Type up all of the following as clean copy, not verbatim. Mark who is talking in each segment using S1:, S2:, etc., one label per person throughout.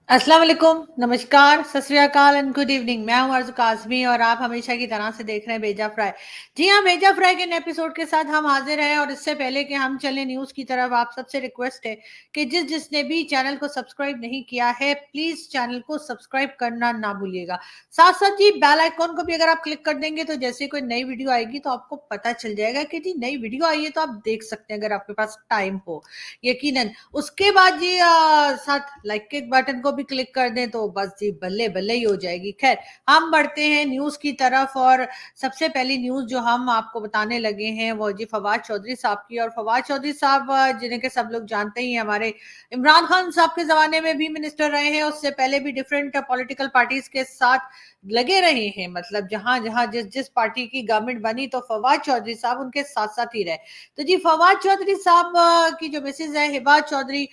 S1: अस्सलाम वालेकुम, नमस्कार, सत श्री अकाल एंड गुड इवनिंग। मैं हूं अर्ज़ काज़मी और आप हमेशा की तरह से देख रहे हैं भेजा फ्राई। जी हाँ, भेजा फ्राई के नए एपिसोड के साथ हम हाज़िर हैं और इससे पहले कि हम चलें न्यूज़ की तरफ, आप सबसे रिक्वेस्ट है कि जिसने भी चैनल को सब्सक्राइब नहीं किया है, प्लीज़ चैनल को सब्सक्राइब करना ना भूलिएगा। साथ-साथ जी बेल आइकॉन को भी अगर आप क्लिक कर देंगे तो जैसे ही कोई नई वीडियो आएगी तो आपको पता चल जाएगा कि जी नई वीडियो आई है, तो आप देख सकते हैं अगर आपके पास टाइम हो, यकीनन। उसके बाद जी साथ लाइक के बटन को भी क्लिक कर दें तो बस जी बल्ले बल्ले ही हो जाएगी। खैर, हम बढ़ते हैं न्यूज़ की तरफ और सबसे पहली न्यूज़ जो हम आपको बताने लगे हैं वो जी फवाद चौधरी साहब की। और फवाद चौधरी साहब जिन्हें के सब लोग जानते ही हैं, हमारे इमरान खान साहब के ज़माने में भी मिनिस्टर रहे हैं, उससे पहले भी डिफरेंट पॉलिटिकल पार्टीज़ के साथ लगे रहे हैं। मतलब जहाँ-जहाँ जिस-जिस पार्टी की गवर्नमेंट बनी तो फवाद चौधरी साहब उनके साथ-साथ ही रहे। तो जी फवाद चौधरी साहब की जो मिसेज है हिबा चौधरी,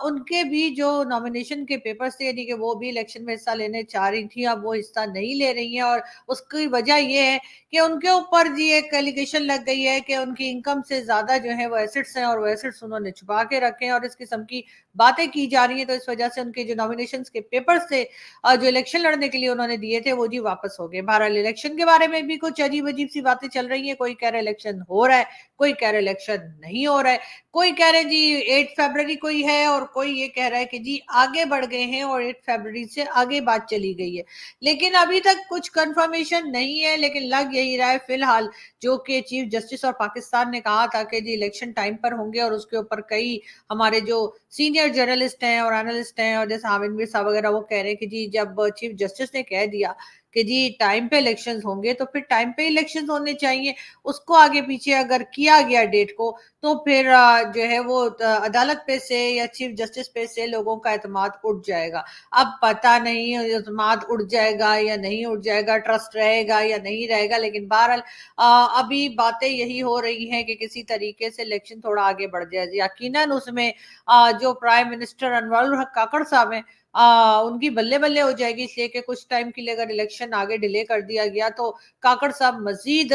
S1: उनके भी जो नॉमिनेशन के पेपर्स थे, यानी कि वो भी इलेक्शन में हिस्सा लेने चाह रही थी, अब वो हिस्सा नहीं ले रही हैं। और उसकी वजह ये है कि उनके ऊपर जी एक एलिगेशन लग गई है कि उनकी इनकम से ज्यादा जो है वो एसेट्स हैं और वो एसेट्स उन्होंने छुपा के रखे हैं और इस किस्म की बातें की जा रही हैं। तो इस वजह से उनके जो नॉमिनेशन के पेपर्स थे, जो इलेक्शन लड़ने के लिए उन्होंने दिए थे, वो जी वापस हो गए। बहरहाल इलेक्शन के बारे में भी कुछ अजीब अजीब सी बातें चल रही है। कोई कह रहा है इलेक्शन हो रहा है, कोई कह रहा है इलेक्शन नहीं हो रहा है, कोई कह रहे हैं जी 8 फरवरी को ही है और कोई ये कह रहा है कि जी आगे बढ़ गए हैं और 8 फरवरी से आगे बात चली गई है। लेकिन अभी तक कुछ कंफर्मेशन नहीं है, लेकिन लग यही रहा है फिलहाल, जो कि चीफ जस्टिस और पाकिस्तान ने कहा था कि जी इलेक्शन टाइम पर होंगे। और उसके ऊपर कई हमारे जो सीनियर जर्नलिस्ट हैं और एनालिस्ट हैं और जैसे हामिद साहब वगैरह, वो कह रहे हैं कि जी जब चीफ जस्टिस ने कह दिया कि जी टाइम पे इलेक्शंस होंगे तो फिर टाइम पे इलेक्शंस होने चाहिए। उसको आगे पीछे अगर किया गया डेट को, तो फिर जो है वो अदालत पे से या चीफ जस्टिस पे से लोगों का एतमाद उठ जाएगा। अब पता नहीं एतमाद उठ जाएगा या नहीं उठ जाएगा, ट्रस्ट रहेगा या नहीं रहेगा, लेकिन बहरहाल अभी बातें यही हो रही हैं कि किसी तरीके से इलेक्शन थोड़ा आगे बढ़ जाए। यकीनन उसमें जो प्राइम मिनिस्टर अनवरुल हक काकड़ साहब हैं, उनकी बल्ले बल्ले हो जाएगी, इसलिए कि कुछ टाइम के लिए अगर इलेक्शन आगे डिले कर दिया गया तो काकड़ साहब मजीद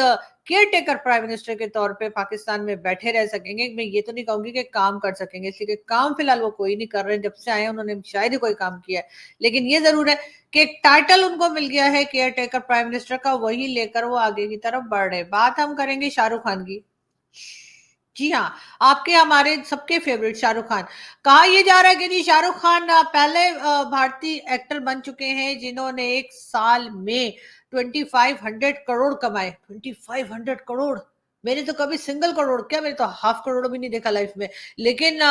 S1: केयर टेकर प्राइम मिनिस्टर के तौर पे पाकिस्तान में बैठे रह सकेंगे। मैं ये तो नहीं कहूंगी कि काम कर सकेंगे, इसलिए कि काम फिलहाल वो कोई नहीं कर रहे हैं। जब से आए हैं उन्होंने शायद ही कोई काम किया है, लेकिन ये जरूर है कि एक टाइटल उनको मिल गया है केयर टेकर प्राइम मिनिस्टर का, वही लेकर वो आगे की तरफ बढ़ रहे हैं। बात हम करेंगे शाहरुख खान की। जी हाँ, आपके हमारे सबके फेवरेट शाहरुख खान। कहा ये जा रहा है कि जी शाहरुख खान पहले भारतीय एक्टर बन चुके हैं जिन्होंने एक साल में 2500 करोड़ कमाए। 2500 करोड़, मैंने तो कभी सिंगल करोड़ क्या, मैंने तो हाफ करोड़ भी नहीं देखा लाइफ में। लेकिन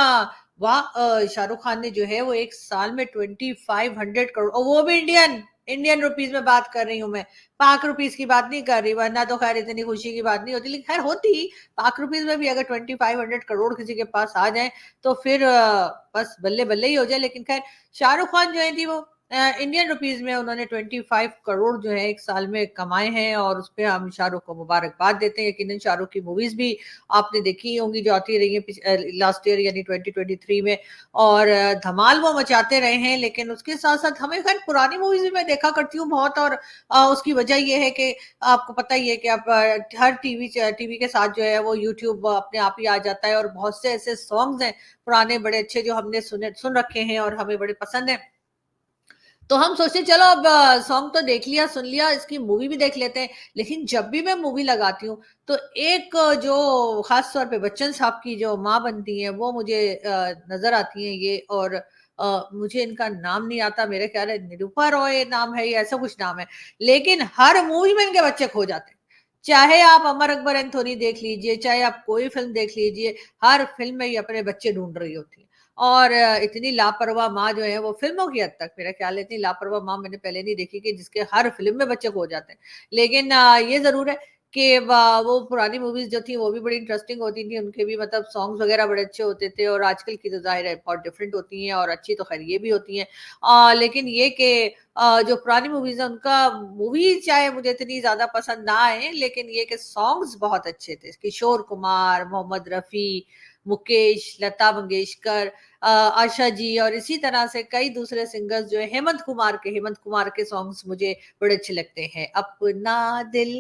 S1: वाह, शाहरुख खान ने जो है वो एक साल में 2500 करोड़, और वो भी इंडियन इंडियन रुपीज में बात कर रही हूँ मैं, पाक रुपीज की बात नहीं कर रही, वरना तो खैर इतनी खुशी की बात नहीं होती, लेकिन खैर होती। पाक रुपीज में भी अगर 2500 करोड़ किसी के पास आ जाए तो फिर बस बल्ले बल्ले ही हो जाए। लेकिन खैर शाहरुख खान जो है थी वो इंडियन रुपीज में उन्होंने 25 करोड़ जो है एक साल में कमाए हैं, और उस पर हम शाहरुख को मुबारकबाद देते हैं। यकीनन शाहरुख की मूवीज भी आपने देखी होंगी जो आती रही है लास्ट ईयर यानी 2023 में, और धमाल वो मचाते रहे हैं। लेकिन उसके साथ साथ हमें खैर पुरानी मूवीज भी मैं देखा करती हूँ बहुत, और उसकी वजह ये है कि आपको पता ही है कि आप हर टीवी के साथ जो है वो यूट्यूब अपने आप ही आ जाता है, और बहुत से ऐसे सॉन्ग्स हैं पुराने बड़े अच्छे जो हमने सुन रखे हैं और हमें बड़े पसंद है। तो हम सोचते चलो अब सॉन्ग तो देख लिया सुन लिया, इसकी मूवी भी देख लेते हैं। लेकिन जब भी मैं मूवी लगाती हूँ तो एक जो खास तौर पे बच्चन साहब की जो माँ बनती है वो मुझे नजर आती है ये। और मुझे इनका नाम नहीं आता, मेरे ख्याल है निरूपा रॉय नाम है या ऐसा कुछ नाम है। लेकिन हर मूवी में इनके बच्चे खो जाते हैं। चाहे आप अमर अकबर एंथोनी देख लीजिए, चाहे आप कोई फिल्म देख लीजिए, हर फिल्म में ये अपने बच्चे ढूंढ रही होती है। और इतनी लापरवाह माँ जो है वो फिल्मों की हद तक, मेरा ख्याल है इतनी लापरवाह माँ मैंने पहले नहीं देखी कि जिसके हर फिल्म में बच्चे खो जाते हैं। लेकिन ये जरूर है कि वो पुरानी मूवीज जो थी वो भी बड़ी इंटरेस्टिंग होती थी, उनके भी मतलब सॉन्ग्स वगैरह बड़े अच्छे होते थे। और आजकल की तो जाहिर है बहुत डिफरेंट होती हैं, और अच्छी तो खैर ये भी होती हैं। लेकिन ये कि जो पुरानी मूवीज है उनका मूवी चाहे मुझे इतनी ज्यादा पसंद ना आए, लेकिन ये कि सॉन्ग्स बहुत अच्छे थे। किशोर कुमार, मोहम्मद रफी, मुकेश, लता मंगेशकर, आशा जी और इसी तरह से कई दूसरे सिंगर्स जो है, हेमंत कुमार के सॉन्ग्स मुझे बड़े अच्छे लगते हैं। अपना दिल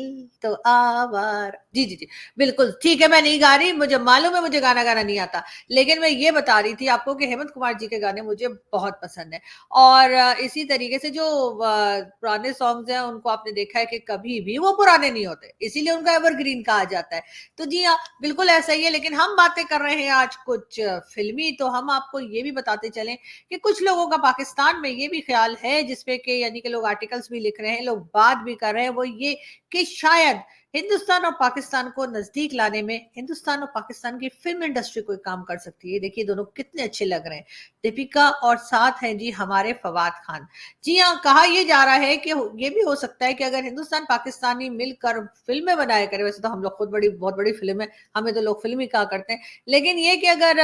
S1: तो आवारा, जी जी जी, बिल्कुल ठीक है, मैं नहीं गा रही, मुझे मालूम है मुझे गाना गाना नहीं आता, लेकिन मैं ये बता रही थी आपको कि हेमंत कुमार जी के गाने मुझे बहुत पसंद है। और इसी तरीके से जो पुराने सॉन्ग्स हैं उनको आपने देखा है कि कभी भी वो पुराने नहीं होते, इसीलिए उनका एवरग्रीन कहा जाता है। तो जी हाँ, बिल्कुल ऐसा ही है। लेकिन हम बातें कर रहे हैं आज कुछ फिल्मी, तो हम आपको ये भी बताते चलें कि कुछ लोगों का पाकिस्तान में ये भी ख्याल है, जिसपे कि यानी कि लोग आर्टिकल्स भी लिख रहे हैं, लोग बात भी कर रहे हैं, वो ये कि शायद हिंदुस्तान और पाकिस्तान को नजदीक लाने में हिंदुस्तान और पाकिस्तान की फिल्म इंडस्ट्री कोई काम कर सकती है। देखिए दोनों कितने अच्छे लग रहे हैं, दीपिका और साथ हैं जी हमारे फवाद खान। जी हाँ, कहा यह जा रहा है कि ये भी हो सकता है कि अगर हिंदुस्तान पाकिस्तानी मिलकर फिल्में बनाया करें, वैसे तो हम लोग खुद बहुत बड़ी फिल्म है, हमें तो लोग फिल्म ही कहा करते हैं, लेकिन ये कि अगर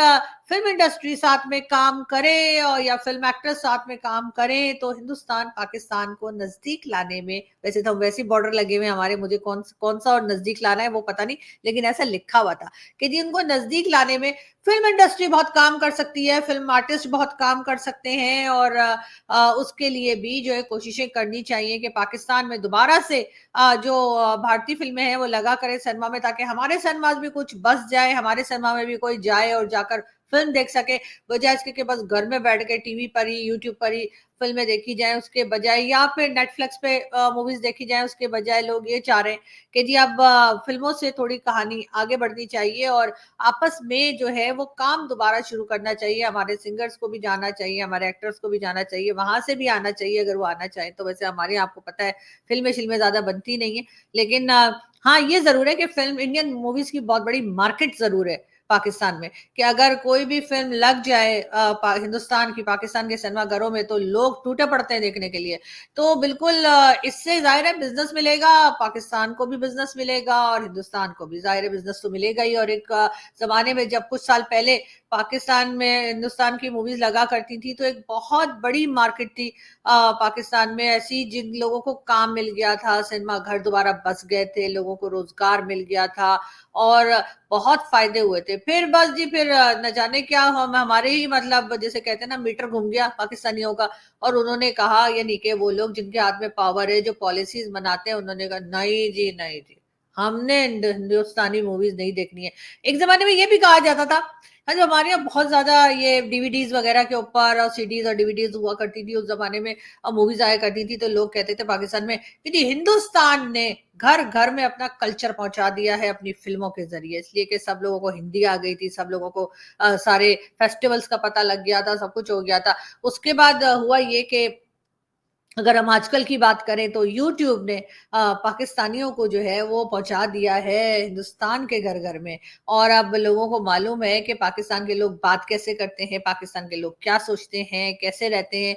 S1: फिल्म इंडस्ट्री साथ में काम करे और या फिल्म एक्टर्स साथ में काम करें तो हिंदुस्तान पाकिस्तान को नजदीक लाने में, वैसे तो वैसे बॉर्डर लगे हुए हमारे, मुझे कौन सा और नजदीक लाना है वो पता नहीं, लेकिन ऐसा लिखा हुआ था कि जी उनको नजदीक लाने में फिल्म इंडस्ट्री बहुत काम कर सकती है, फिल्म आर्टिस्ट बहुत काम कर सकते हैं। और उसके लिए भी जो है कोशिशें करनी चाहिए कि पाकिस्तान में दोबारा से जो भारतीय फिल्में हैं वो लगा करें सिनेमा में, ताकि हमारे सिनेमा भी कुछ बस जाए, हमारे सिनेमा में भी कोई जाए और जाकर फिल्म देख सके, बजाय इसके कि बस घर में बैठ के टीवी पर ही, यूट्यूब पर ही फिल्में देखी जाए उसके बजाय, या फिर नेटफ्लिक्स पे मूवीज देखी जाए उसके बजाय। लोग ये चाह रहे हैं कि जी अब फिल्मों से थोड़ी कहानी आगे बढ़नी चाहिए और आपस में जो है वो काम दोबारा शुरू करना चाहिए। हमारे सिंगर्स को भी जाना चाहिए, हमारे एक्टर्स को भी जाना चाहिए, वहां से भी आना चाहिए अगर वो आना चाहे तो। वैसे हमारे यहाँ आपको पता है फिल्में ज्यादा बनती नहीं है, लेकिन हाँ ये जरूर है कि फिल्म इंडियन मूवीज की बहुत बड़ी मार्केट जरूर है पाकिस्तान में, कि अगर कोई भी फिल्म लग जाए हिंदुस्तान की पाकिस्तान के सिनेमा घरों में तो लोग टूटे पड़ते हैं देखने के लिए। तो बिल्कुल इससे जाहिर है बिजनेस मिलेगा, पाकिस्तान को भी बिजनेस मिलेगा और हिंदुस्तान को भी जाहिर है बिजनेस तो मिलेगा ही। और एक जमाने में जब कुछ साल पहले पाकिस्तान में हिंदुस्तान की मूवीज लगा करती थी तो एक बहुत बड़ी मार्केट थी पाकिस्तान में ऐसी, जिन लोगों को काम मिल गया था, सिनेमा घर दोबारा बस गए थे, लोगों को रोजगार मिल गया था और बहुत फायदे हुए थे। फिर बस जी फिर न जाने क्या हम हमारे ही मतलब जैसे कहते हैं ना मीटर घूम गया पाकिस्तानियों का, और उन्होंने कहा यानी कि वो लोग जिनके हाथ में पावर है, जो पॉलिसीज बनाते हैं, उन्होंने कहा नहीं जी नहीं जी, हमने हिंदुस्तानी मूवीज नहीं देखनी है। एक जमाने में ये भी कहा जाता था, हाँ, जो हमारे यहाँ बहुत ज्यादा ये डीवीडीज वगैरह के ऊपर और सीडीज और डीवीडीज हुआ करती थी उस जमाने में, मूवीज आया करती थी, तो लोग कहते थे पाकिस्तान में कि जी हिंदुस्तान ने घर घर में अपना कल्चर पहुंचा दिया है अपनी फिल्मों के जरिए, इसलिए कि सब लोगों को हिंदी आ गई थी, सब लोगों को सारे फेस्टिवल्स का पता लग गया था, सब कुछ हो गया था। उसके बाद हुआ ये कि अगर हम आजकल की बात करें तो यूट्यूब ने पाकिस्तानियों को जो है वो पहुंचा दिया है हिंदुस्तान के घर घर में। और अब लोगों को मालूम है कि पाकिस्तान के लोग बात कैसे करते हैं, पाकिस्तान के लोग क्या सोचते हैं, कैसे रहते हैं।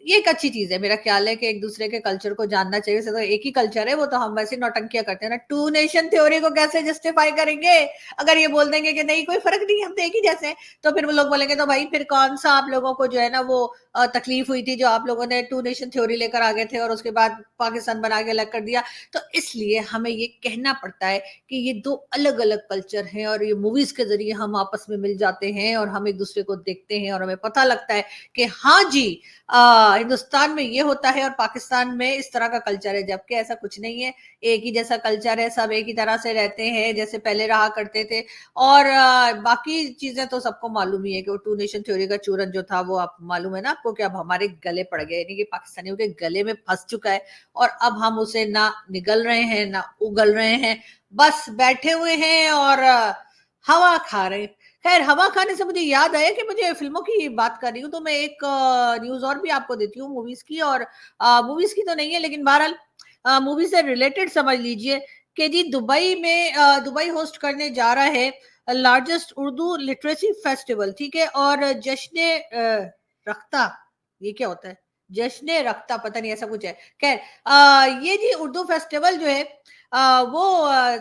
S1: ये एक अच्छी चीज है, मेरा ख्याल है कि एक दूसरे के कल्चर को जानना चाहिए। वैसे तो एक ही कल्चर है, वो तो हम वैसे नौटंकियां करते हैं ना, टू नेशन थ्योरी को कैसे जस्टिफाई करेंगे? अगर ये बोल देंगे कि नहीं कोई फर्क नहीं, हम तो एक ही जैसे हैं, तो फिर वो लोग बोलेंगे तो भाई फिर कौन सा आप लोगों को जो है ना वो तकलीफ हुई थी जो आप लोगों ने टू नेशन थ्योरी लेकर आ गए थे और उसके बाद पाकिस्तान बना के अलग कर दिया। तो इसलिए हमें ये कहना पड़ता है कि ये दो अलग अलग कल्चर हैं और ये मूवीज के जरिए हम आपस में मिल जाते हैं और हम एक दूसरे को देखते हैं और हमें पता लगता है कि हाँ जी हिंदुस्तान में ये होता है और पाकिस्तान में इस तरह का कल्चर है, जबकि ऐसा कुछ नहीं है। एक ही जैसा कल्चर है, सब एक ही तरह से रहते हैं जैसे पहले रहा करते थे। और बाकी चीजें तो सबको मालूम ही है कि वो टू नेशन थ्योरी का चूरन जो था वो आप मालूम है ना आपको कि अब हमारे गले पड़ गए, यानी कि पाकिस्तानियों के गले में फंस चुका है और अब हम उसे ना निगल रहे हैं ना उगल रहे हैं, बस बैठे हुए हैं और हवा खा रहे हैं। खैर हवा खाने से मुझे याद आया कि मुझे फिल्मों की बात कर रही हूँ तो मैं एक न्यूज और भी आपको देती हूँ मूवीज की। और मूवीज की तो नहीं है लेकिन बहरहाल मूवी से रिलेटेड समझ लीजिए कि जी दुबई में दुबई होस्ट करने जा रहा है लार्जेस्ट उर्दू लिटरेसी फेस्टिवल, ठीक है। और जश्न रख्ता, ये क्या होता है? जश्न रख्ता, पता नहीं ऐसा कुछ है। खैर ये जी उर्दू फेस्टिवल जो है वो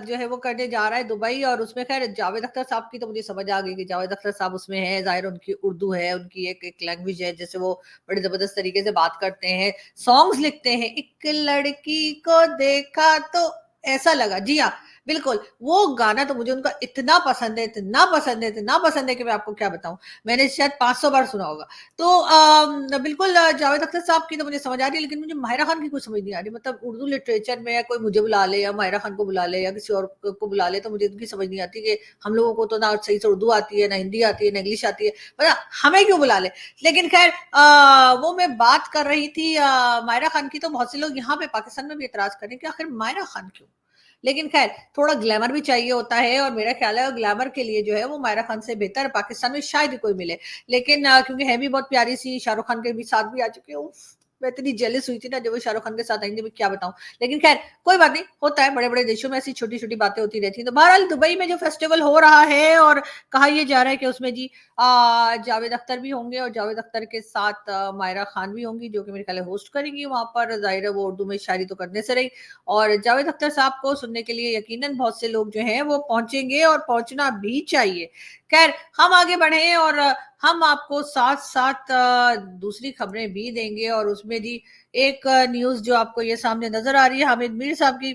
S1: जो है वो करने जा रहा है दुबई। और उसमें खैर जावेद अख्तर साहब की तो मुझे समझ आ गई कि जावेद अख्तर साहब उसमें है, जाहिर उनकी उर्दू है, उनकी एक लैंग्वेज है जैसे वो बड़े जबरदस्त तरीके से बात करते हैं, सॉन्ग्स लिखते हैं। एक लड़की को देखा तो ऐसा लगा, जी हाँ, बिल्कुल, वो गाना तो मुझे उनका इतना पसंद है, इतना पसंद है, इतना पसंद है कि मैं आपको क्या बताऊँ। मैंने शायद 500 बार सुना होगा। तो बिल्कुल जावेद अख्तर साहब की तो मुझे समझ आ रही है, लेकिन मुझे माहिरा खान की कुछ समझ नहीं आ रही। मतलब उर्दू लिटरेचर में या कोई मुझे बुला ले या माहिरा खान को बुला ले या किसी और को बुला ले, तो मुझे इनकी समझ नहीं आती कि हम लोगों को तो ना सही से उर्दू आती है, ना हिंदी आती है, ना इंग्लिश आती है। मतलब हमें क्यों बुला ले? लेकिन खैर वो मैं बात कर रही थी माहिरा खान की, तो बहुत से लोग यहाँ पे पाकिस्तान में भी एतराज़ कर रहे हैं कि आखिर माहिरा खान क्यों? लेकिन खैर थोड़ा ग्लैमर भी चाहिए होता है और मेरा ख्याल है ग्लैमर के लिए जो है वो मायरा खान से बेहतर पाकिस्तान में शायद ही कोई मिले। लेकिन क्योंकि है भी बहुत प्यारी सी, शाहरुख खान के भी साथ भी आ चुकी है। उफ, मैं इतनी जेलस हुई थी ना जब वो शाहरुख खान के साथ आई थी, मैं क्या बताऊं। लेकिन खैर कोई बात नहीं, होता है, बड़े बड़े देशों में ऐसी छोटी छोटी बातें होती रहती हैं। तो बहरहाल दुबई में जो फेस्टिवल हो रहा है और कहा यह जा रहा है कि उसमें जी जावेद अख्तर भी होंगे और जावेद अख्तर के साथ मायरा खान भी होंगी, जो कि मेरे ख्याल है होस्ट करेंगी वहां पर। जाहिर है वो उर्दू में शायरी तो करने से रही, और जावेद अख्तर साहब को सुनने के लिए यकीनन बहुत से लोग जो हैं वो पहुंचेंगे और पहुंचना भी चाहिए। खैर हम आगे बढ़े और हम आपको साथ साथ दूसरी खबरें भी देंगे, और उसमें जी एक न्यूज जो आपको ये सामने नजर आ रही है हामिद मीर साहब की।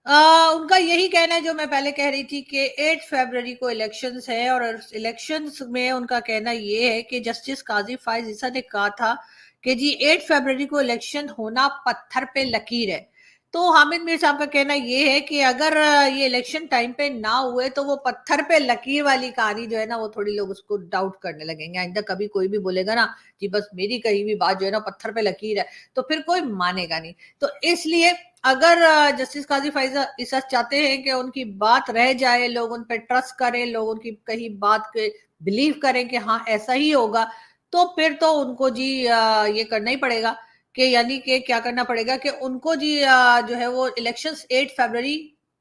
S1: उनका यही कहना है जो मैं पहले कह रही थी कि 8 फरवरी को इलेक्शंस है, और इलेक्शंस में उनका कहना ये है कि जस्टिस काजी फाइज ईसा ने कहा था कि जी 8 फरवरी को इलेक्शन होना पत्थर पे लकीर है। तो हामिद मीर साहब का कहना ये है कि अगर ये इलेक्शन टाइम पे ना हुए तो वो पत्थर पे लकीर वाली कहानी जो है ना, वो थोड़ी लोग उसको डाउट करने लगेंगे। आइंदा कभी कोई भी बोलेगा ना जी बस मेरी कही हुई बात जो है ना पत्थर पे लकीर है, तो फिर कोई मानेगा नहीं। तो इसलिए अगर जस्टिस काजी फाइजा ईसा चाहते हैं कि उनकी बात रह जाए, लोग उन पर ट्रस्ट करें, लोग उनकी कही बात के बिलीव करें कि हाँ ऐसा ही होगा, तो फिर तो उनको जी ये करना ही पड़ेगा कि यानी कि क्या करना पड़ेगा कि उनको जी जो है वो इलेक्शंस 8 फरवरी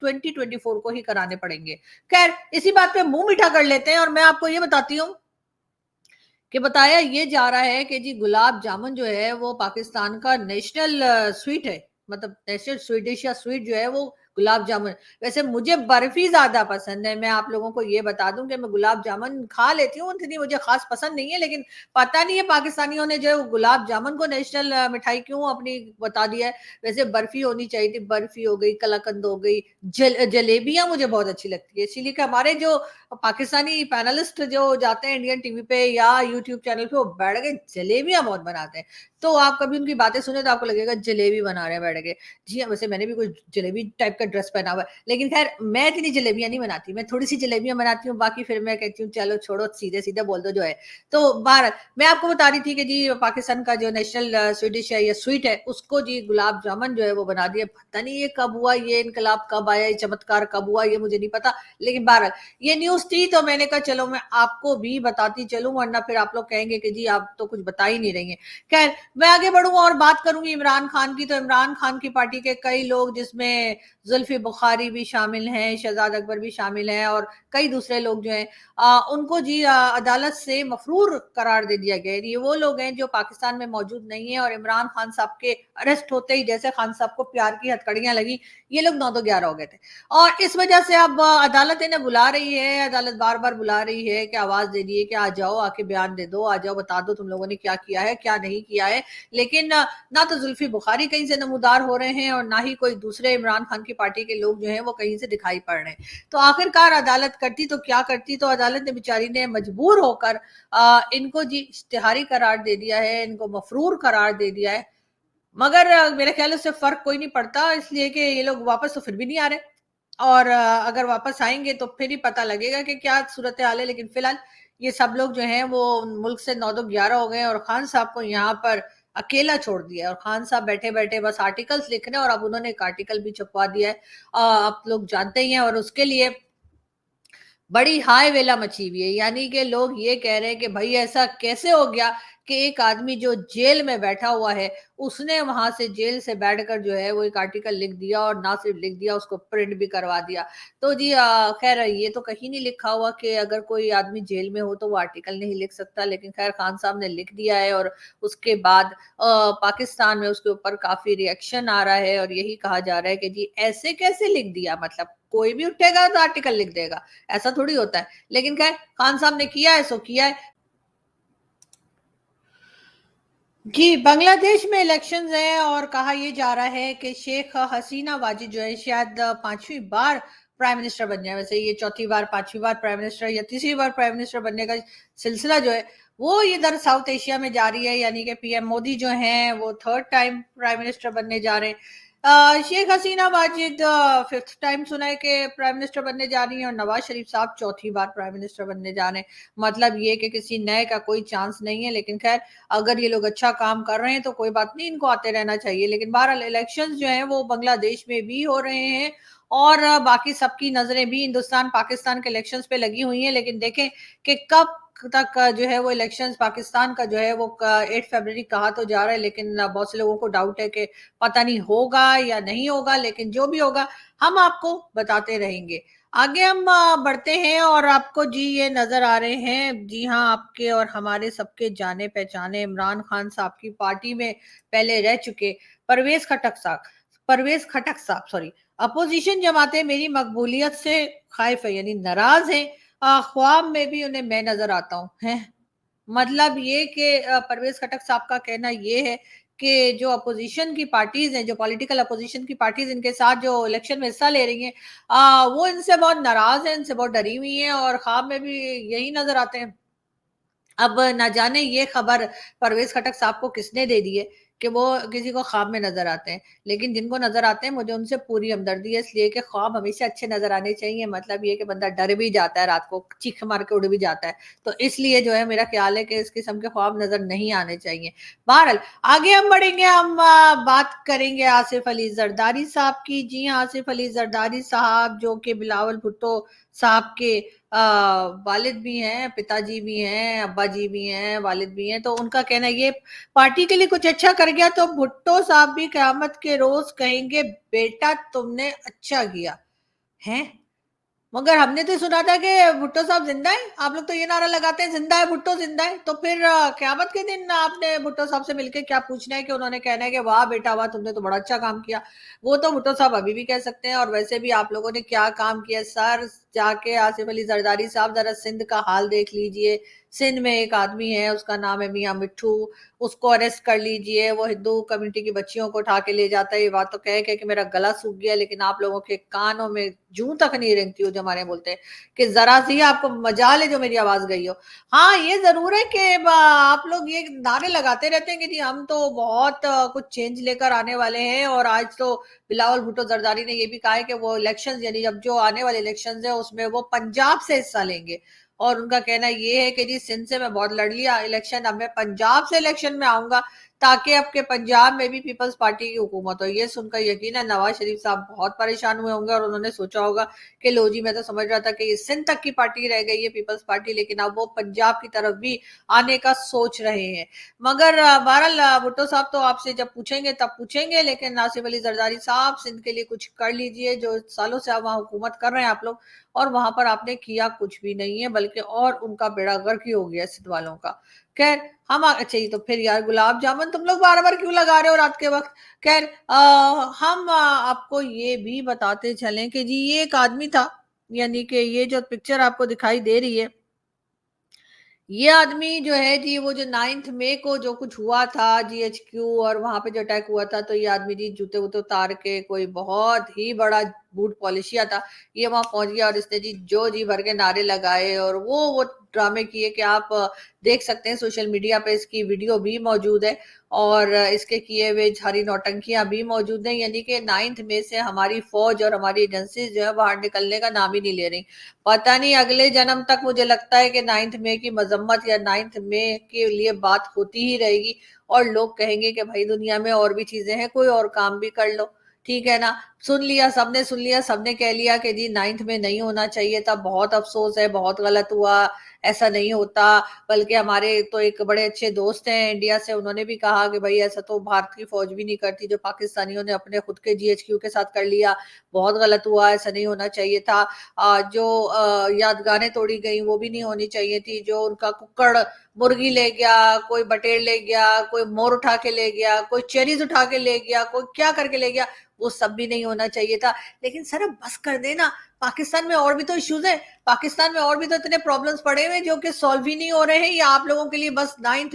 S1: 2024 को ही कराने पड़ेंगे। खैर इसी बात पे मुंह मीठा कर लेते हैं और मैं आपको ये बताती हूँ कि बताया ये जा रहा है कि जी गुलाब जामुन जो है वो पाकिस्तान का नेशनल स्वीट है। मतलब नेशनल स्वीट डिश या स्वीट जो है वो गुलाब जामुन। वैसे मुझे बर्फी ज्यादा पसंद है, मैं आप लोगों को ये बता दूं कि मैं गुलाब जामुन खा लेती हूँ, इतनी मुझे खास पसंद नहीं है। लेकिन पता नहीं है पाकिस्तानियों ने जो है वो गुलाब जामुन को नेशनल मिठाई क्यों अपनी बता दिया है। वैसे बर्फी होनी चाहिए थी, बर्फी हो गई, कलाकंद हो गई, जलेबियां मुझे बहुत अच्छी लगती है। इसीलिए कि हमारे जो पाकिस्तानी पैनलिस्ट जो जाते हैं इंडियन टीवी पे या यूट्यूब चैनल पे, वो बैठ के जलेबियां बहुत बनाते हैं। तो आप कभी उनकी बातें सुने तो आपको लगेगा जलेबी बना रहे हैं बैठ के। जी हाँ, वैसे मैंने भी कोई जलेबी टाइप का ड्रेस पहना हुआ है, लेकिन खैर मैं इतनी जलेबियां नहीं बनाती, मैं थोड़ी सी जलेबियां बनाती हूँ, बाकी फिर मैं कहती हूँ चलो छोड़ो, सीधे सीधे बोल दो जो है। तो बाहर मैं आपको बता रही थी कि जी पाकिस्तान का जो नेशनल स्वीट डिश है या स्वीट है, उसको जी गुलाब जामुन जो है वो बना दिया। पता नहीं ये कब हुआ, ये इनकलाब कब आया, ये चमत्कार कब हुआ, ये मुझे नहीं पता। लेकिन बहरहाल ये न्यूज थी तो मैंने कहा चलो मैं आपको भी बताती चलूं, वरना फिर आप लोग कहेंगे कि जी आप तो कुछ बता ही नहीं रही हैं। खैर मैं आगे बढ़ूंगा और बात करूंगी इमरान खान की। तो इमरान खान की पार्टी के कई लोग, जिसमें जुल्फी बुखारी भी शामिल हैं, शहजाद अकबर भी शामिल हैं, और कई दूसरे लोग जो हैं उनको जी अदालत से मफरूर करार दे दिया गया है। ये वो लोग हैं जो पाकिस्तान में मौजूद नहीं है, और इमरान खान साहब के अरेस्ट होते ही जैसे खान साहब को प्यार की हथकड़ियां लगी, ये लोग 9-11 हो गए थे। और इस वजह से अब अदालत इन्हें बुला रही है, अदालत बार बार बुला रही है कि आवाज दे दी है कि आ जाओ, आके बयान दे दो, आ जाओ बता दो तुम लोगों ने क्या किया है क्या नहीं किया है। लेकिन ना तो जुल्फी बुखारी कहीं से नमूदार हो रहे हैं, और ना ही कोई दूसरे इमरान खान की पार्टी के लोग जो हैं वो कहीं से दिखाई पड़ रहे हैं। तो आखिरकार अदालत करती तो क्या करती, तो अदालत ने बेचारी ने मजबूर होकर इनको जी इश्तिहारी करार दे दिया है, इनको मफरूर करार दे दिया है। मगर मेरे ख्याल से फर्क कोई नहीं पड़ता, इसलिए कि ये लोग वापस तो फिर भी नहीं आ रहे, और अगर वापस आएंगे तो फिर ही पता लगेगा कि क्या सूरत हाल है। लेकिन फिलहाल ये सब लोग जो हैं वो मुल्क से 9-11 हो गए हैं, और खान साहब को यहाँ पर अकेला छोड़ दिया है, और खान साहब बैठे बैठे बस आर्टिकल्स लिख रहे हैं, और अब उन्होंने एक आर्टिकल भी छपवा दिया है, आप लोग जानते ही हैं। और उसके लिए बड़ी हाय वेला मची हुई है, यानी कि लोग ये कह रहे हैं कि भाई ऐसा कैसे हो गया कि एक आदमी जो जेल में बैठा हुआ है, उसने वहां से जेल से बैठकर जो है वो एक आर्टिकल लिख दिया, और ना सिर्फ लिख दिया, उसको प्रिंट भी करवा दिया। तो जी खैर ये तो कहीं नहीं लिखा हुआ कि अगर कोई आदमी जेल में हो तो वो आर्टिकल नहीं लिख सकता, लेकिन खैर खान साहब ने लिख दिया है, और उसके बाद पाकिस्तान में उसके ऊपर काफी रिएक्शन आ रहा है, और यही कहा जा रहा है कि जी ऐसे कैसे लिख दिया, मतलब कोई भी उठेगा तो आर्टिकल लिख देगा, ऐसा थोड़ी होता है। लेकिन खैर खान साहब ने किया है सो किया है। जी, बांग्लादेश में इलेक्शंस हैं और कहा ये जा रहा है कि शेख हसीना वाजिद जो है शायद 5वीं बार प्राइम मिनिस्टर बन जाए। वैसे ये चौथी बार, 5वीं बार प्राइम मिनिस्टर या तीसरी बार प्राइम मिनिस्टर बनने का सिलसिला जो है, वो इधर साउथ एशिया में जारी है, यानी कि पीएम मोदी जो हैं, वो थर्ड टाइम प्राइम मिनिस्टर बनने जा रहे हैं। शेख हसीना वाजिद फिफ्थ टाइम सुना है कि प्राइम मिनिस्टर बनने जा रही हैं और नवाज शरीफ साहब चौथी बार प्राइम मिनिस्टर बनने जा रहे हैं। मतलब ये कि किसी नए का कोई चांस नहीं है, लेकिन खैर अगर ये लोग अच्छा काम कर रहे हैं तो कोई बात नहीं, इनको आते रहना चाहिए। लेकिन बहरहाल इलेक्शंस जो हैं वो बांग्लादेश में भी हो रहे हैं और बाकी सबकी नजरें भी हिंदुस्तान पाकिस्तान के इलेक्शंस पे लगी हुई हैं। लेकिन देखें कि कब तक जो है वो इलेक्शंस पाकिस्तान का जो है वो 8 फरवरी कहा तो जा रहा है, लेकिन बहुत से लोगों को डाउट है कि पता नहीं होगा या नहीं होगा। लेकिन जो भी होगा हम आपको बताते रहेंगे। आगे हम बढ़ते हैं और आपको जी ये नजर आ रहे हैं, जी हाँ, आपके और हमारे सबके जाने पहचाने इमरान खान साहब की पार्टी में पहले रह चुके परवेज खटक साहब सॉरी। अपोजिशन जमातें मेरी मकबूलियत से खाइफ है, यानी नाराज हैं। ख्वाब में भी उन्हें मैं नजर आता हूँ है। मतलब ये कि परवेज खटक साहब का कहना ये है कि जो अपोजिशन की पार्टीज हैं, जो पॉलिटिकल अपोजिशन की पार्टीज इनके साथ जो इलेक्शन में हिस्सा ले रही हैं, वो इनसे बहुत नाराज हैं, इनसे बहुत डरी हुई हैं और ख्वाब में भी यही नजर आते हैं। अब ना जाने ये खबर परवेज खटक साहब को किसने दे दी है कि वो किसी को ख्वाब में नजर आते हैं। लेकिन जिनको नजर आते हैं मुझे उनसे पूरी हमदर्दी है, इसलिए कि ख्वाब हमेशा अच्छे नजर आने चाहिए। मतलब ये कि बंदा डर भी जाता है, रात को चीख मार के उड़ भी जाता है। तो इसलिए जो है मेरा ख्याल है कि इस किस्म के ख्वाब नजर नहीं आने चाहिए। बहरहाल आगे हम बढ़ेंगे, हम बात करेंगे आसिफ अली जरदारी साहब की। जी हाँ, आसिफ अली जरदारी साहब जो कि बिलावल भुट्टो साहब के वालिद भी हैं, पिताजी भी हैं, अब्बा जी भी हैं, वालिद भी हैं। तो उनका कहना है ये पार्टी के लिए कुछ अच्छा कर गया तो भुट्टो साहब भी क़यामत के रोज कहेंगे बेटा तुमने अच्छा किया है। मगर हमने तो सुना था कि भुट्टो साहब जिंदा है। आप लोग तो ये नारा लगाते हैं जिंदा है भुट्टो जिंदा है, तो फिर क़यामत के दिन आपने भुट्टो साहब से मिलकर क्या पूछना है कि उन्होंने कहना है कि वाह बेटा वाह तुमने तो बड़ा अच्छा काम किया। वो तो भुट्टो साहब अभी भी कह सकते हैं। और वैसे भी आप लोगों ने क्या काम किया सर, जाके आसिफ अली जरदारी साहब जरा सिंध का हाल देख लीजिए। सिंध में एक आदमी है, उसका नाम है मियां मिट्ठू, उसको अरेस्ट कर लीजिए। वो हिंदू कम्युनिटी की बच्चियों को उठा के ले जाता है। ये बात तो कह कि मेरा गला सूख गया, लेकिन आप लोगों के कानों में जूं तक नहीं रेंगती हो। जो हमारे बोलते हैं कि जरा सी आपको मजाल है जो मेरी आवाज गई हो। हाँ, ये जरूर है कि आप लोग ये नारे लगाते रहते हैं कि जी हम तो बहुत कुछ चेंज लेकर आने वाले हैं। और आज तो बिलावल भुट्टो जरदारी ने ये भी कहा है कि वो इलेक्शंस यानी जब जो आने वाले इलेक्शंस है उसमें वो पंजाब से हिस्सा लेंगे। और उनका कहना ये है कि जी सिंध से मैं बहुत लड़ लिया इलेक्शन, अब मैं पंजाब से इलेक्शन में आऊंगा ताकि आपके पंजाब में भी पीपल्स पार्टी की हुकूमत हो। ये सुनकर यकीन है नवाज शरीफ साहब बहुत परेशान हुए होंगे और उन्होंने सोचा होगा कि लो जी, मैं तो समझ रहा था कि ये सिंध तक की पार्टी रह गई है पीपल्स पार्टी, लेकिन अब वो पंजाब की तरफ भी आने का सोच रहे हैं। मगर बहरहाल भुट्टो साहब तो आपसे जब पूछेंगे तब पूछेंगे, लेकिन आसिफ अली जरदारी साहब सिंध के लिए कुछ कर लीजिए। जो सालों से आप वहाँ हुकूमत कर रहे हैं आप लोग, और वहां पर आपने किया कुछ भी नहीं है, बल्कि और उनका बेड़ा गर्क ही हो गया सिद्ध वालों का। खैर हम अच्छा ही तो फिर यार गुलाब जामुन तुम लोग बार बार क्यों लगा रहे हो रात के वक्त। खैर हम आपको ये भी बताते चलें कि जी ये एक आदमी था, यानी कि ये जो पिक्चर आपको दिखाई दे रही है, ये आदमी जो है जी वो जो 9 मई को जो कुछ हुआ था जीएचक्यू और वहां पे जो अटैक हुआ था, तो ये आदमी जी जूते वूते उतार के कोई बहुत ही बड़ा बूट पॉलिशिया था, ये वहां पहुंच गया और इसने जी जो जी भर के नारे लगाए और वो ड्रामे किए कि आप देख सकते हैं सोशल मीडिया पे इसकी वीडियो भी मौजूद है। और इसके किए हुए सारी नौटंकियां भी मौजूद हैं। यानी कि 9 मई से हमारी फौज और हमारी एजेंसी जो है बाहर निकलने का नाम ही नहीं ले रही। पता नहीं अगले जन्म तक मुझे लगता है कि 9 मई की मजम्मत या 9 मई के लिए बात होती ही रहेगी और लोग कहेंगे कि भाई दुनिया में और भी चीजें हैं, कोई और काम भी कर लो। ठीक है ना। सुन लिया सबने, सुन लिया सबने, कह लिया कि जी 9 मई नहीं होना चाहिए था, बहुत अफसोस है, बहुत गलत हुआ, ऐसा नहीं होता। बल्कि हमारे तो एक बड़े अच्छे दोस्त हैं इंडिया से, उन्होंने भी कहा कि भाई ऐसा तो भारत की फौज भी नहीं करती, जो पाकिस्तानियों ने अपने खुद के जीएचक्यू के साथ कर लिया, बहुत गलत हुआ, ऐसा नहीं होना चाहिए था। जो यादगारें तोड़ी गई वो भी नहीं होनी चाहिए थी। जो उनका कुक्कड़ मुर्गी ले गया, कोई बटेर ले गया, कोई मोर उठा के ले गया, कोई चेरीज उठा के ले गया, कोई क्या करके ले गया, वो सब भी नहीं होना चाहिए था। लेकिन सर अब बस कर देना, पाकिस्तान में और भी तो इश्यूज है, पाकिस्तान में और भी तो इतने प्रॉब्लम्स पड़े हुए जो कि सॉल्व ही नहीं हो रहे हैं, या आप लोगों के लिए बस नाइन्थ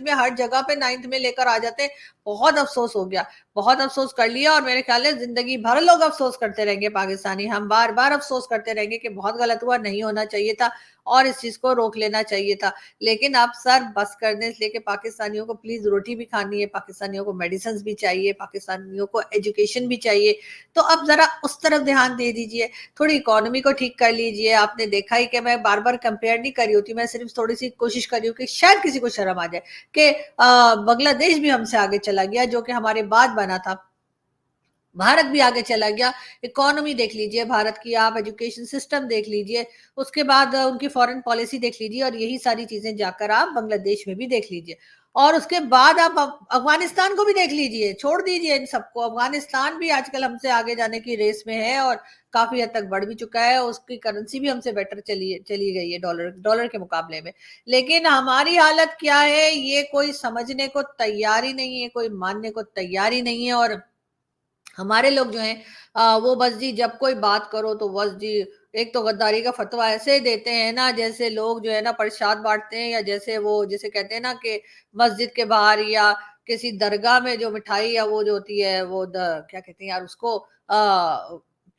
S1: में हर जगह पे नाइन्थ में लेकर आ जाते हैं। बहुत अफसोस हो गया, बहुत अफसोस कर लिया, और मेरे ख्याल है जिंदगी भर लोग अफसोस करते रहेंगे पाकिस्तानी, हम बार बार अफसोस करते रहेंगे कि बहुत गलत हुआ, नहीं होना चाहिए था और इस चीज को रोक लेना चाहिए था। लेकिन आप सर बस कर दें, इसलिए कि पाकिस्तानियों को प्लीज रोटी भी खानी है, पाकिस्तानियों को मेडिसिन भी चाहिए, पाकिस्तानियों को एजुकेशन भी चाहिए, तो अब जरा उस तरफ ध्यान दे दीजिए, थोड़ी इकोनॉमी को ठीक कर लीजिए। आपने देखा ही कि मैं बार बार कंपेयर नहीं करी होती, मैं सिर्फ थोड़ी सी कोशिश कर रही हूँ कि शायद किसी को शर्म आ जाए कि बांग्लादेश भी हमसे आगे चला गया, जो कि हमारे बाद बना था, भारत भी आगे चला गया। इकोनॉमी देख लीजिए भारत की, आप एजुकेशन सिस्टम देख लीजिए, उसके बाद उनकी फॉरेन पॉलिसी देख लीजिए, और यही सारी चीजें जाकर आप बांग्लादेश में भी देख लीजिए, और उसके बाद आप अफगानिस्तान को भी देख लीजिए। छोड़ दीजिए इन सबको, अफगानिस्तान भी आजकल हमसे आगे जाने की रेस में है और काफी हद तक बढ़ भी चुका है, उसकी करेंसी भी हमसे बेटर चली चली गई है डॉलर डॉलर के मुकाबले में। लेकिन हमारी हालत क्या है, ये कोई समझने को तैयार ही नहीं है, कोई मानने को तैयार ही नहीं है। और हमारे लोग जो हैं वो बस जी जब कोई बात करो तो बस जी एक तो गद्दारी का फतवा ऐसे देते हैं ना, जैसे लोग जो है ना प्रसाद बांटते हैं, या जैसे वो जैसे कहते हैं ना कि मस्जिद के बाहर या किसी दरगाह में जो मिठाई या वो जो होती है वो क्या कहते हैं यार उसको,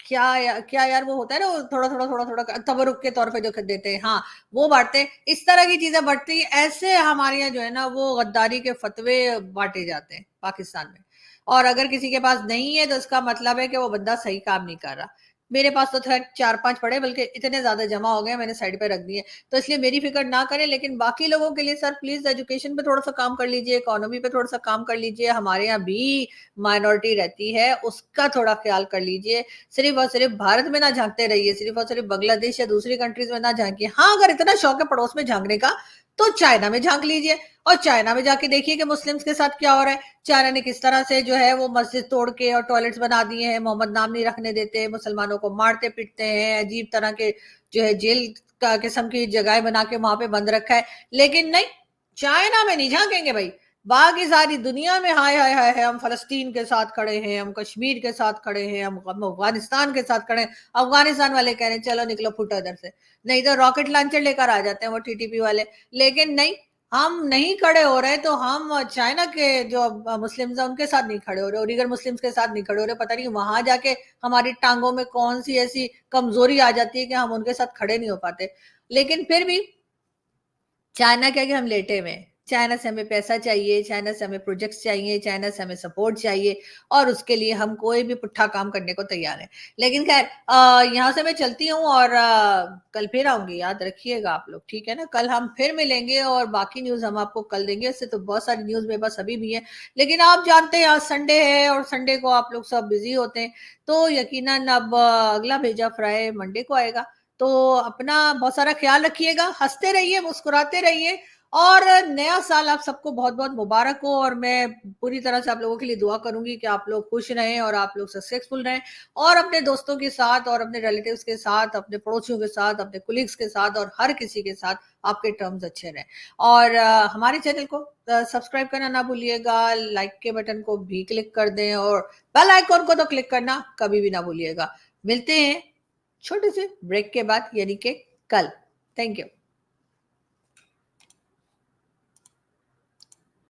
S1: क्या यार वो होता है ना, वो थोड़ा थोड़ा थोड़ा थोड़ा तबरुक के तौर पे जो देते हैं, हाँ वो बांटते हैं, इस तरह की चीजें बढ़ती है। ऐसे हमारे यहाँ जो है ना वो गद्दारी के फतवे बांटे जाते हैं पाकिस्तान में, और अगर किसी के पास नहीं है तो इसका मतलब है कि वो बंदा सही काम नहीं कर रहा। मेरे पास तो खैर 4-5 पड़े, बल्कि इतने ज्यादा जमा हो गए मैंने साइड पे रख दिए, तो इसलिए मेरी फिक्र ना करें। लेकिन बाकी लोगों के लिए सर प्लीज एजुकेशन पे थोड़ा सा काम कर लीजिए, इकोनॉमी पे थोड़ा सा काम कर लीजिए, हमारे यहाँ भी माइनॉरिटी रहती है उसका थोड़ा ख्याल कर लीजिए। सिर्फ और सिर्फ भारत में ना झांकते रहिए, सिर्फ और सिर्फ बांग्लादेश या दूसरी कंट्रीज में ना झांकिए। हाँ अगर इतना शौक है पड़ोस में झांकने का तो चाइना में झांक लीजिए, और चाइना में जाके देखिए कि मुस्लिम्स के साथ क्या हो रहा है। चाइना ने किस तरह से जो है वो मस्जिद तोड़ के और टॉयलेट्स बना दिए हैं, मोहम्मद नाम नहीं रखने देते, मुसलमानों को मारते पीटते हैं, अजीब तरह के जो है जेल का किस्म की जगह बना के वहां पे बंद रखा है। लेकिन नहीं, चाइना में नहीं झांकेंगे भाई, बाकी सारी दुनिया में हाय हाय हाय है, हम फलस्तीन के साथ खड़े हैं, हम कश्मीर के साथ खड़े हैं, हम अफगानिस्तान के साथ खड़े हैं। अफगानिस्तान वाले कह रहे हैं चलो निकलो फुटो इधर से, नहीं तो रॉकेट लॉन्चर लेकर आ जाते हैं वो टीटीपी वाले। लेकिन नहीं, हम नहीं खड़े हो रहे, तो हम चाइना के जो मुस्लिम्स हैं उनके साथ नहीं खड़े हो रहे, और इगर मुस्लिम्स के साथ नहीं खड़े हो रहे। पता नहीं वहां जाके हमारी टांगों में कौन सी ऐसी कमजोरी आ जाती है कि हम उनके साथ खड़े नहीं हो पाते। लेकिन फिर भी चाइना क्या कि हम लेटे हुए हैं, चाइना से हमें पैसा चाहिए, चाइना से हमें प्रोजेक्ट्स चाहिए, चाइना से हमें सपोर्ट चाहिए, और उसके लिए हम कोई भी पुट्ठा काम करने को तैयार है। लेकिन खैर यहाँ से मैं चलती हूँ, और कल फिर आऊंगी, याद रखिएगा आप लोग, ठीक है ना। कल हम फिर मिलेंगे और बाकी न्यूज हम आपको कल देंगे। इससे तो बहुत सारी न्यूज मेरे पास अभी भी है, लेकिन आप जानते हैं आज संडे है और संडे को आप लोग सब बिजी होते हैं, तो यकीनन अब अगला भेजा फ्राई मंडे को आएगा। तो अपना बहुत सारा ख्याल रखिएगा, हंसते रहिए, मुस्कुराते रहिए, और नया साल आप सबको बहुत बहुत मुबारक हो। और मैं पूरी तरह से आप लोगों के लिए दुआ करूंगी कि आप लोग खुश रहें और आप लोग सक्सेसफुल रहें, और अपने दोस्तों के साथ और अपने रिलेटिव्स के साथ, अपने पड़ोसियों के साथ, अपने कुलीग्स के साथ, और हर किसी के साथ आपके टर्म्स अच्छे रहें। और हमारे चैनल को सब्सक्राइब करना ना भूलिएगा, लाइक के बटन को भी क्लिक कर दें, और बेल आइकॉन को तो क्लिक करना कभी भी ना भूलिएगा। मिलते हैं छोटे से ब्रेक के बाद, यानी कि कल। Thank you.